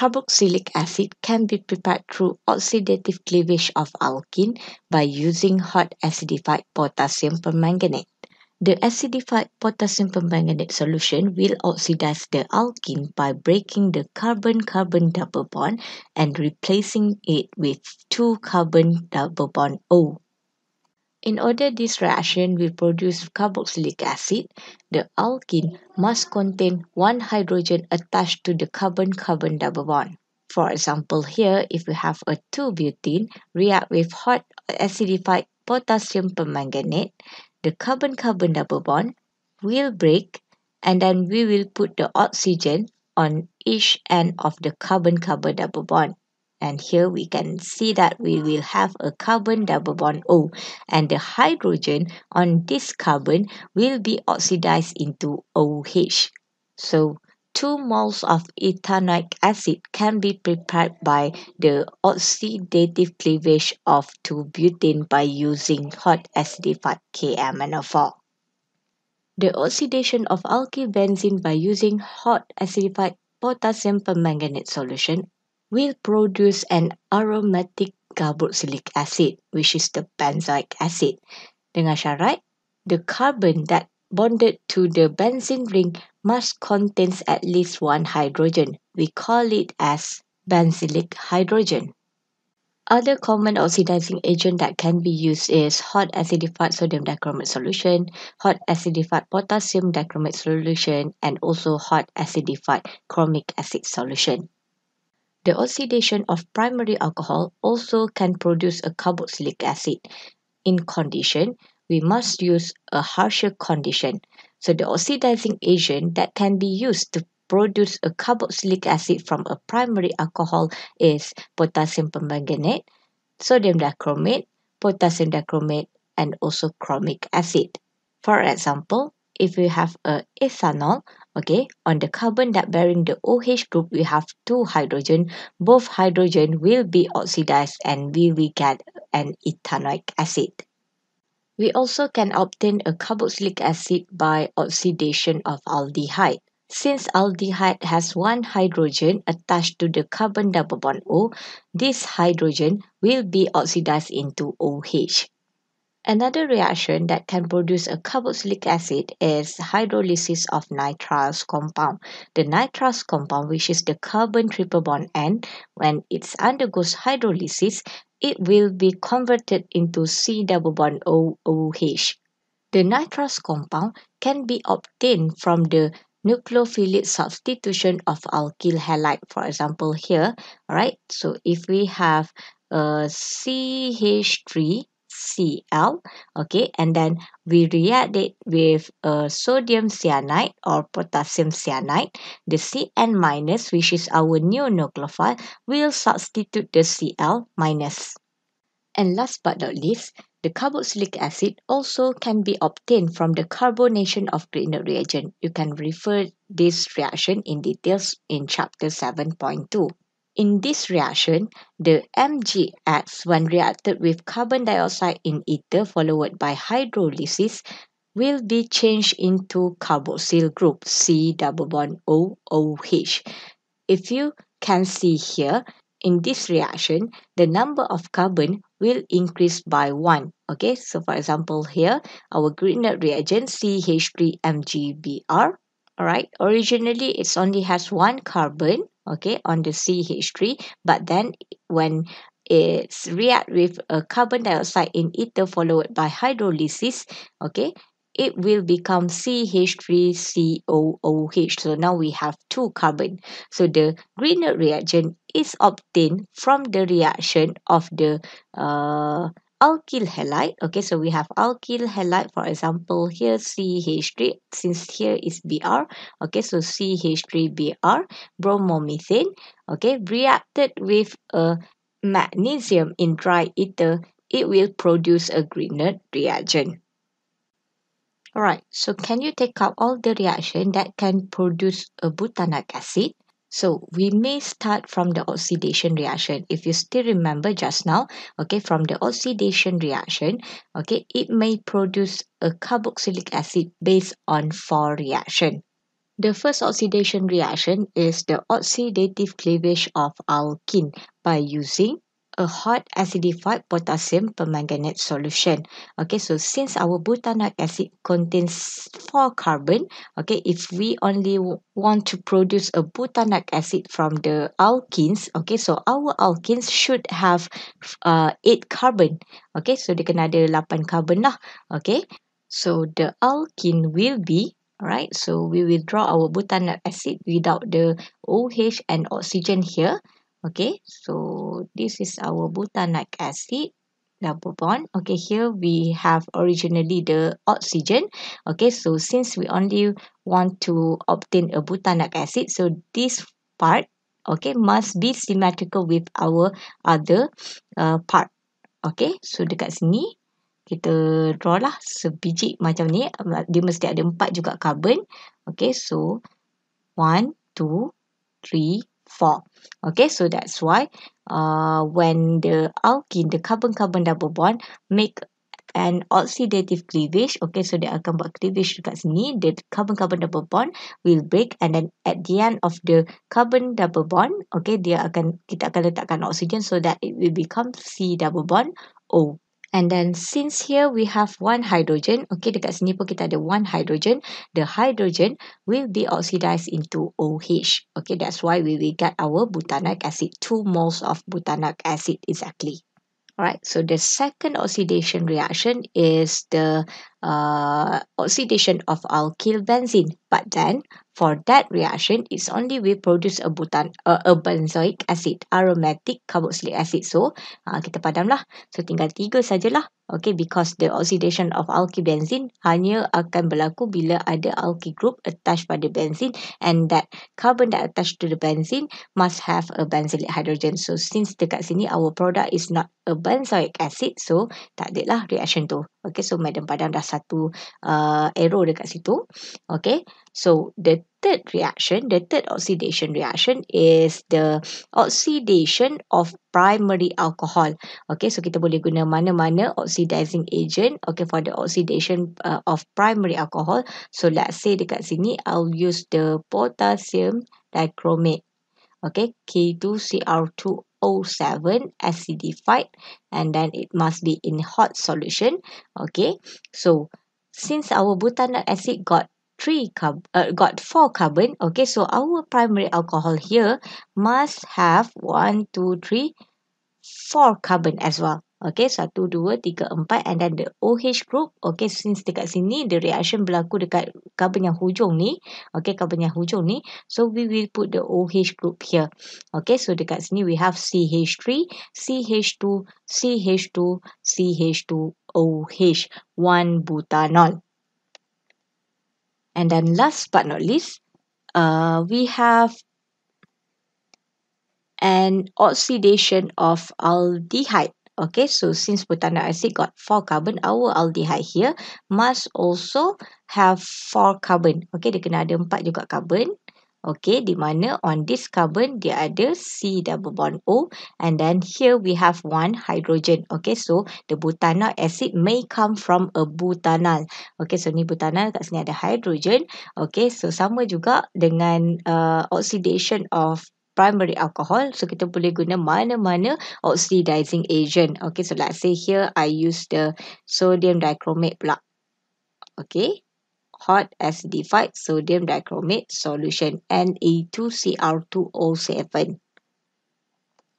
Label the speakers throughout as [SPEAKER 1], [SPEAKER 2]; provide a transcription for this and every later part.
[SPEAKER 1] Carboxylic acid can be prepared through oxidative cleavage of alkene by using hot acidified potassium permanganate. The acidified potassium permanganate solution will oxidize the alkene by breaking the carbon-carbon double bond and replacing it with 2 carbon double bond O. In order this reaction will produce carboxylic acid, the alkene must contain 1 hydrogen attached to the carbon-carbon double bond. For example, here if we have a 2-butene react with hot acidified potassium permanganate, the carbon-carbon double bond will break and then we will put the oxygen on each end of the carbon-carbon double bond. And here we can see that we will have a carbon double bond O, and the hydrogen on this carbon will be oxidized into OH. So 2 moles of ethanoic acid can be prepared by the oxidative cleavage of 2-butane by using hot acidified KMnO4. The oxidation of alkyl benzene by using hot acidified potassium permanganate solution will produce an aromatic carboxylic acid, which is the benzoic acid. Dengan syarat, the carbon that bonded to the benzene ring must contain at least 1 hydrogen. We call it as benzylic hydrogen. Other common oxidizing agent that can be used is hot acidified sodium dichromate solution, hot acidified potassium dichromate solution, and also hot acidified chromic acid solution. The oxidation of primary alcohol also can produce a carboxylic acid. In condition, we must use a harsher condition. So the oxidizing agent that can be used to produce a carboxylic acid from a primary alcohol is potassium permanganate, sodium dichromate, potassium dichromate, and also chromic acid. For example, if we have a ethanol, on the carbon that bearing the OH group, we have 2 hydrogen. Both hydrogen will be oxidized and we will get an ethanoic acid. We also can obtain a carboxylic acid by oxidation of aldehyde. Since aldehyde has 1 hydrogen attached to the carbon double bond O, this hydrogen will be oxidized into OH. Another reaction that can produce a carboxylic acid is hydrolysis of Nitriles compound. The Nitriles compound, which is the carbon triple bond N, when it undergoes hydrolysis, it will be converted into C double bond OOH. The Nitriles compound can be obtained from the nucleophilic substitution of alkyl halide. For example, here, alright, so if we have CH3 Cl, and then we react it with sodium cyanide or potassium cyanide, the Cn minus, which is our new nucleophile, will substitute the Cl minus. And last but not least, the carboxylic acid also can be obtained from the carbonation of Grignard reagent. You can refer this reaction in details in chapter 7.2. In this reaction, the MgX, when reacted with carbon dioxide in ether followed by hydrolysis, will be changed into carboxyl group C double bond OOH. If you can see here, in this reaction, the number of carbon will increase by 1. So for example here, our Grignard reagent CH3MgBr. Alright, originally it only has 1 carbon, on the CH3, but then when it's react with a carbon dioxide in ether followed by hydrolysis, it will become CH3COOH. So now we have 2 carbon. So the Grignard reagent is obtained from the reaction of the alkyl halide. So we have alkyl halide, for example, here CH3, since here is Br. So CH3Br, bromomethane, reacted with a magnesium in dry ether, it will produce a Grignard reagent. Alright, so can you take out all the reaction that can produce a butanoic acid? So we may start from the oxidation reaction. If you still remember just now, from the oxidation reaction, it may produce a carboxylic acid based on 4 reactions. The first oxidation reaction is the oxidative cleavage of alkene by using a hot acidified potassium permanganate solution. Okay, so since our butanoic acid contains 4 carbon, okay, if we only want to produce a butanoic acid from the alkenes, okay, so our alkenes should have 8 carbon. Okay, so dia kena ada 8 carbon lah. Okay, so the alkene will be, alright, so we will draw our butanoic acid without the OH and oxygen here. Okay, so this is our butanoic acid, double bond. Okay, here we have originally the oxygen. Okay, so since we only want to obtain a butanoic acid, so this part, okay, must be symmetrical with our other part. Okay, so dekat sini kita draw lah sebiji macam ni. Dia mesti ada 4 juga carbon. Okay, so 1, 2, 3, 4. Okay, so that's why when the alkene, the carbon-carbon double bond make an oxidative cleavage, okay, so dia akan buat cleavage dekat sini, the carbon-carbon double bond will break, and then at the end of the carbon double bond, okay, kita akan letakkan oxygen so that it will become C double bond O. And then since here we have 1 hydrogen, okay, dekat sini pun kita ada 1 hydrogen, the hydrogen will be oxidized into OH. Okay, that's why we will get our butanoic acid, 2 moles of butanoic acid exactly. Alright, so the second oxidation reaction is the oxidation of alkyl benzene. But then, for that reaction, it's only we produce a benzoic acid, aromatic carboxylic acid. So, kita padam lah. So, tinggal 3 sajalah. Okay, because the oxidation of alkyl benzene hanya akan berlaku bila ada alkyl group attached pada benzene, and that carbon that attached to the benzene must have a benzylic hydrogen. So, since dekat sini our product is not a benzoic acid, so tak ada lah reaction tu. Okay, so madam padam dah satu arrow dekat situ. Okay, so the third reaction, the third oxidation reaction is the oxidation of primary alcohol. Okay, so kita boleh guna mana-mana oxidizing agent, okay, for the oxidation of primary alcohol. So let's say dekat sini I'll use the potassium dichromate. Okay, K2Cr2O7 acidified, and then it must be in hot solution. Okay, so since our butanoic acid got 4 carbon, okay, so our primary alcohol here must have 1, 2, 3, 4 carbon as well. Okay, 1, 2, 3, 4, and then the OH group, okay, since dekat sini the reaction berlaku dekat carbon yang hujung ni, okay, carbon yang hujung ni, so we will put the OH group here. Okay, so dekat sini we have CH3, CH2, CH2, CH2, OH, 1 butanol. And then last but not least, we have an oxidation of aldehyde. Okay, so since butanoic acid got 4 carbon, our aldehyde here must also have 4 carbon. Okay, dia kena ada 4 juga carbon. Okay, di mana on this carbon dia ada C double bond O, and then here we have 1 hydrogen. Okay, so the butanoic acid may come from a butanol. Okay, so ni butanol, kat sini ada hydrogen. Okay, so sama juga dengan oxidation of primary alcohol, so kita boleh guna mana-mana oxidizing agent. Okay, so let's say here I use the sodium dichromate pula. Okay, hot acidified sodium dichromate solution, Na2Cr2O7.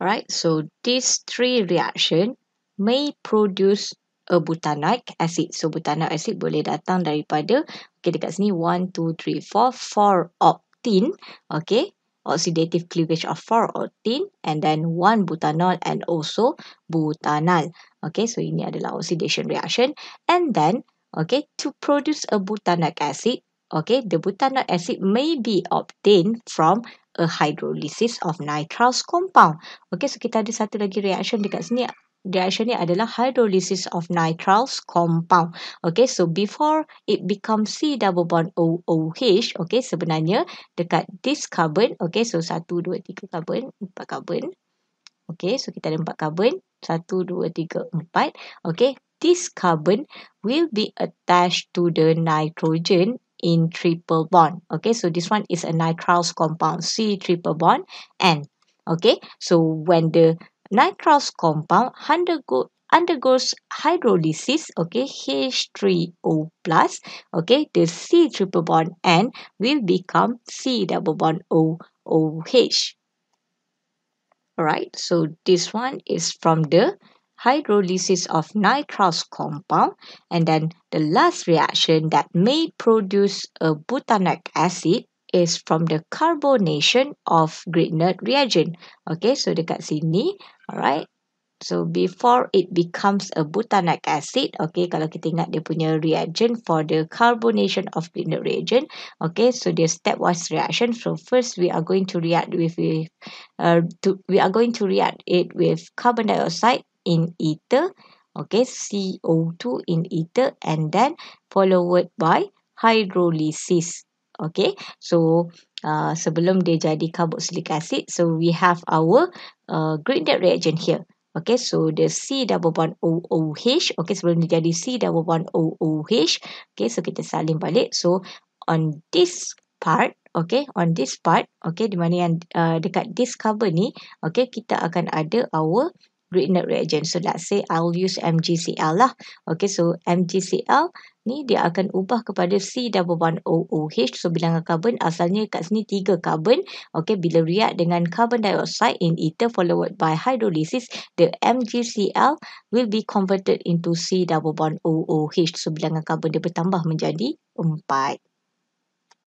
[SPEAKER 1] Alright, so these 3 reaction may produce a butanoic acid. So butanoic acid boleh datang daripada, okay, dekat sini 1, 2, 3, 4 octene. Okay, oxidative cleavage of 4 octene, and then 1 butanol and also butanol. Okay, so ini adalah oxidation reaction. And then, okay, to produce a butanoic acid, okay, the butanoic acid may be obtained from a hydrolysis of Nitriles compound. Okay, so kita ada satu lagi reaction dekat sini. Reaction ni adalah hydrolysis of Nitriles compound. Okay, so before it becomes C double bond OOH, okay, sebenarnya dekat this carbon, okay, so 1, 2, 3 carbon, 4 carbon. Okay, so kita ada 4 carbon, 1, 2, 3, 4. Okay, this carbon will be attached to the nitrogen in triple bond. Okay, so this one is a nitriles compound, C triple bond N. Okay, so when the nitriles compound undergoes hydrolysis, okay, H3O plus, okay, the C triple bond N will become C double bond OH. Alright, so this one is from the hydrolysis of nitriles compound, and then the last reaction that may produce a butanoic acid is from the carbonation of Grignard reagent. Okay, so dekat sini, alright. So before it becomes a butanoic acid, okay, kalau kita ingat dia punya reagent for the carbonation of Grignard reagent, okay, so the stepwise reaction. So first we are going to react with it with carbon dioxide in ether, okay, CO2 in ether, and then followed by hydrolysis. Okay, so sebelum dia jadi carboxylic acid, so we have our Grignard reagent here. Okay, so the C double bond OOH. Okay, sebelum dia jadi C double bond OOH. Okay, so kita salin balik. So on this part, okay, di mana yang dekat this carbon ni, okay, kita akan ada our Grignard reagent. So let's say I'll use MgCl lah. Okay, so MgCl ni dia akan ubah kepada C double bond OOH. So bilangan karbon asalnya kat sini 3 karbon. Okay, bila react dengan carbon dioxide in ether followed by hydrolysis, the MgCl will be converted into C double bond OOH. So bilangan karbon dia bertambah menjadi 4.